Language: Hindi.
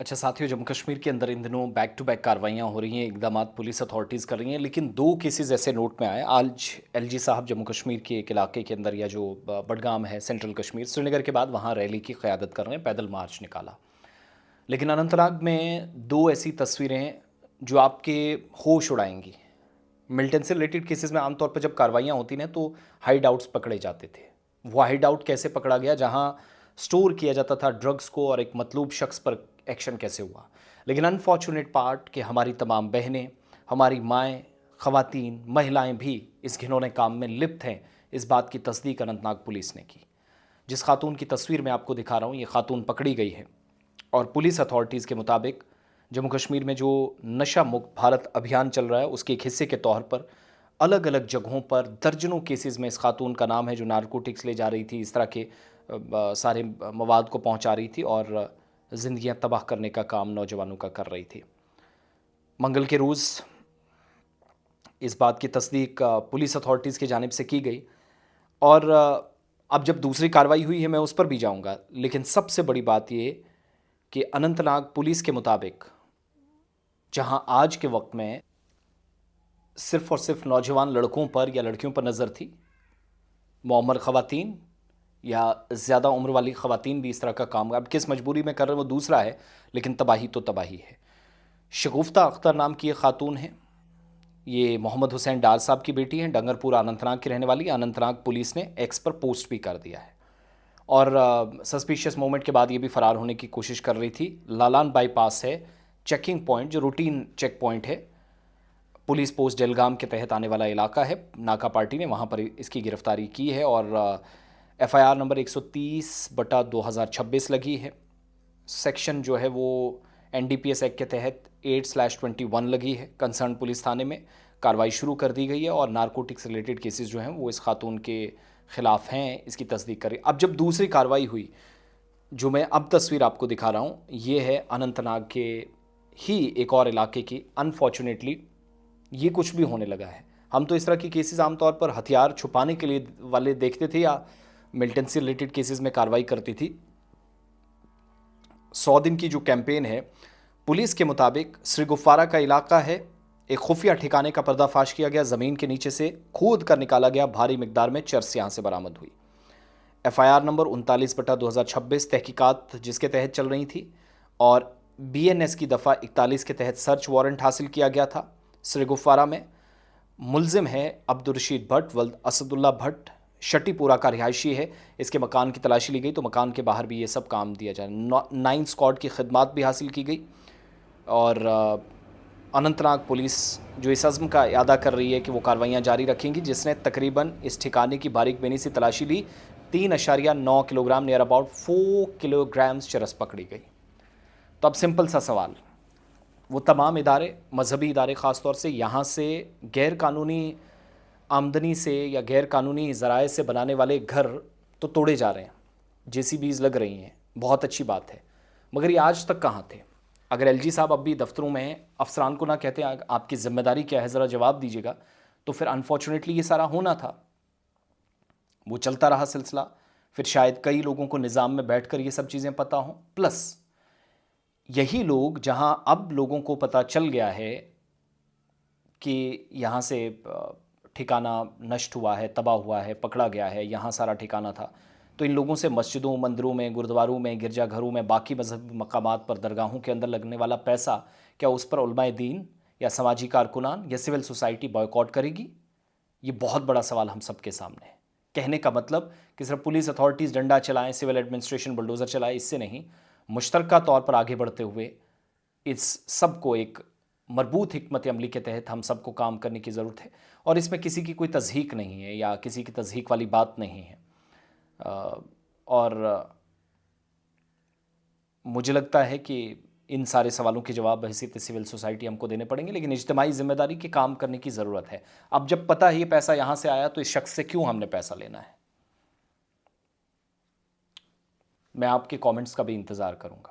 अच्छा साथियों, जम्मू कश्मीर के अंदर इन दिनों बैक टू बैक कार्रवाइयाँ हो रही हैं, इकदामात पुलिस अथॉरिटीज़ कर रही हैं, लेकिन 2 केसेज़ ऐसे नोट में आए। आज एलजी साहब जम्मू कश्मीर के एक इलाके के अंदर, या जो बडगाम है सेंट्रल कश्मीर, श्रीनगर के बाद वहाँ रैली की क़यादत कर रहे हैं, पैदल मार्च निकाला। लेकिन अनंतनाग में 2 ऐसी तस्वीरें जो आपके होश उड़ाएँगी। मिल्टन से रिलेटेड केसेज़ में आमतौर पर जब कार्रवाइयाँ होती हैं तो हाइड आउट्स पकड़े जाते थे। वो हाइड आउट कैसे पकड़ा गया, जहाँ स्टोर किया जाता था ड्रग्स को, और एक मतलूब शख्स पर एक्शन कैसे हुआ। लेकिन अनफॉर्चुनेट पार्ट कि हमारी तमाम बहनें, हमारी माएँ, ख़वातीन, महिलाएँ भी इस घिनौने काम में लिप्त हैं, इस बात की तस्दीक अनंतनाग पुलिस ने की। जिस खातून की तस्वीर मैं आपको दिखा रहा हूँ, ये खातून पकड़ी गई है, और पुलिस अथॉरिटीज़ के मुताबिक जम्मू कश्मीर में जो नशा मुक्त भारत अभियान चल रहा है, उसके एक हिस्से के तौर पर अलग अलग जगहों पर दर्जनों केसेस में इस खातून का नाम है, जो नारकोटिक्स ले जा रही थी, इस तरह के सारे मवाद को पहुंचा रही थी और ज़िंदगियां तबाह करने का काम नौजवानों का कर रही थी। मंगल के रोज़ इस बात की तस्दीक पुलिस अथॉरिटीज़ की जानिब से की गई, और अब जब दूसरी कार्रवाई हुई है मैं उस पर भी जाऊंगा, लेकिन सबसे बड़ी बात ये कि अनंतनाग पुलिस के मुताबिक, जहां आज के वक्त में सिर्फ़ और सिर्फ नौजवान लड़कों पर या लड़कियों पर नज़र थी, मुअम्मर ख़वातीन या ज़्यादा उम्र वाली ख़वातीन भी इस तरह का काम अब किस मजबूरी में कर रहे हैं वो दूसरा है, लेकिन तबाही तो तबाही है। शगुफ्ता अख्तर नाम की ये खातून है, ये मोहम्मद हुसैन डार साहब की बेटी हैं, डंगरपुरा अनंतनाग की रहने वाली। अनंतनाग पुलिस ने एक्स पर पोस्ट भी कर दिया है, और सस्पिशियस मोमेंट के बाद ये भी फ़रार होने की कोशिश कर रही थी। लालान बाईपास है चेकिंग पॉइंट, जो रूटीन चेक पॉइंट है, पुलिस पोस्ट जलगाम के तहत आने वाला इलाका है। नाका पार्टी ने वहाँ पर इसकी गिरफ्तारी की है, और एफआईआर नंबर 130/2026 लगी है। सेक्शन जो है वो एनडीपीएस एक्ट के तहत 8/21 लगी है। कंसर्न पुलिस थाने में कार्रवाई शुरू कर दी गई है, और नारकोटिक्स रिलेटेड केसेस जो हैं वो इस खातून के ख़िलाफ़ हैं, इसकी तस्दीक करी। अब जब दूसरी कार्रवाई हुई, जो मैं अब तस्वीर आपको दिखा रहा हूँ, ये है अनंतनाग के ही एक और इलाके की। अनफॉर्चुनेटली ये कुछ भी होने लगा है। हम तो इस तरह की केसेस आमतौर पर हथियार छुपाने के लिए वाले देखते थे, या मिलिटेंसी से रिलेटेड केसेस में कार्रवाई करती थी। 100 दिन की जो कैंपेन है, पुलिस के मुताबिक श्रीगुफारा का इलाका है, एक खुफिया ठिकाने का पर्दाफाश किया गया, ज़मीन के नीचे से खोद कर निकाला गया, भारी मिकदार में चरस यहाँ से बरामद हुई। एफआईआर नंबर 39/2026 तहकीकात जिसके तहत चल रही थी, और बीएनएस की दफ़ा 41 के तहत सर्च वारंट हासिल किया गया था श्रीगुफारा में। मुलजिम है अब्दुल रशीद भट्ट वल्द असदुल्ला भट्ट, शटीपुरा का रिहायशी है। इसके मकान की तलाशी ली गई तो मकान के बाहर भी ये सब काम दिया जाए। 9 स्क्वाड की खिदमत भी हासिल की गई, और अनंतनाग पुलिस जो इस अज़्म का इरादा कर रही है कि वो कार्रवाइयाँ जारी रखेंगी, जिसने तकरीबन इस ठिकाने की बारीक बेनी से तलाशी ली। 3.9 किलोग्राम, नियर अबाउट 4 किलोग्राम्स चरस पकड़ी गई। तो अब सिंपल सा सवाल, वो तमाम इदारे, मजहबी इदारे ख़ास तौर से, यहाँ से गैर कानूनी आमदनी से या गैर कानूनी ज़राए से बनाने वाले घर तो तोड़े जा रहे हैं, जेसीबीज़ लग रही हैं, बहुत अच्छी बात है, मगर ये आज तक कहाँ थे? अगर एलजी साहब अब भी दफ्तरों में हैं, अफसरान को ना कहते आपकी ज़िम्मेदारी क्या है, ज़रा जवाब दीजिएगा, तो फिर अनफॉर्चुनेटली ये सारा होना था। वो चलता रहा सिलसिला, फिर शायद कई लोगों को निज़ाम में बैठकर ये सब चीज़ें पता हों। प्लस यही लोग, जहां अब लोगों को पता चल गया है कि यहाँ से ठिकाना नष्ट हुआ है, तबाह हुआ है, पकड़ा गया है, यहाँ सारा ठिकाना था, तो इन लोगों से मस्जिदों, मंदिरों में, गुरुद्वारों में, गिरजाघरों में, बाकी मजहबी मकामात पर, दरगाहों के अंदर लगने वाला पैसा, क्या उस पर उलमाए दीन या समाजी कारकुनान या सिविल सोसाइटी बॉयकॉट करेगी? ये बहुत बड़ा सवाल हम सबके सामने है। कहने का मतलब कि सिर्फ पुलिस अथॉरिटीज़ डंडा चलाएं, सिविल एडमिनिस्ट्रेशन बुलडोज़र चलाए, इससे नहीं, मुश्तरका तौर पर आगे बढ़ते हुए इस सब को एक मरबूत हिकमत अमली के तहत हम सबको काम करने की ज़रूरत है, और इसमें किसी की कोई तज़हीक नहीं है या किसी की तज़हीक वाली बात नहीं है। और मुझे लगता है कि इन सारे सवालों के जवाब बहैसियत सिविल सोसाइटी हमको देने पड़ेंगे, लेकिन इज्तिमाई ज़िम्मेदारी के काम करने की ज़रूरत है। अब जब पता है ये पैसा यहाँ से आया, तो इस शख्स से क्यों हमने पैसा लेना है? मैं आपके कमेंट्स का भी इंतज़ार करूँगा।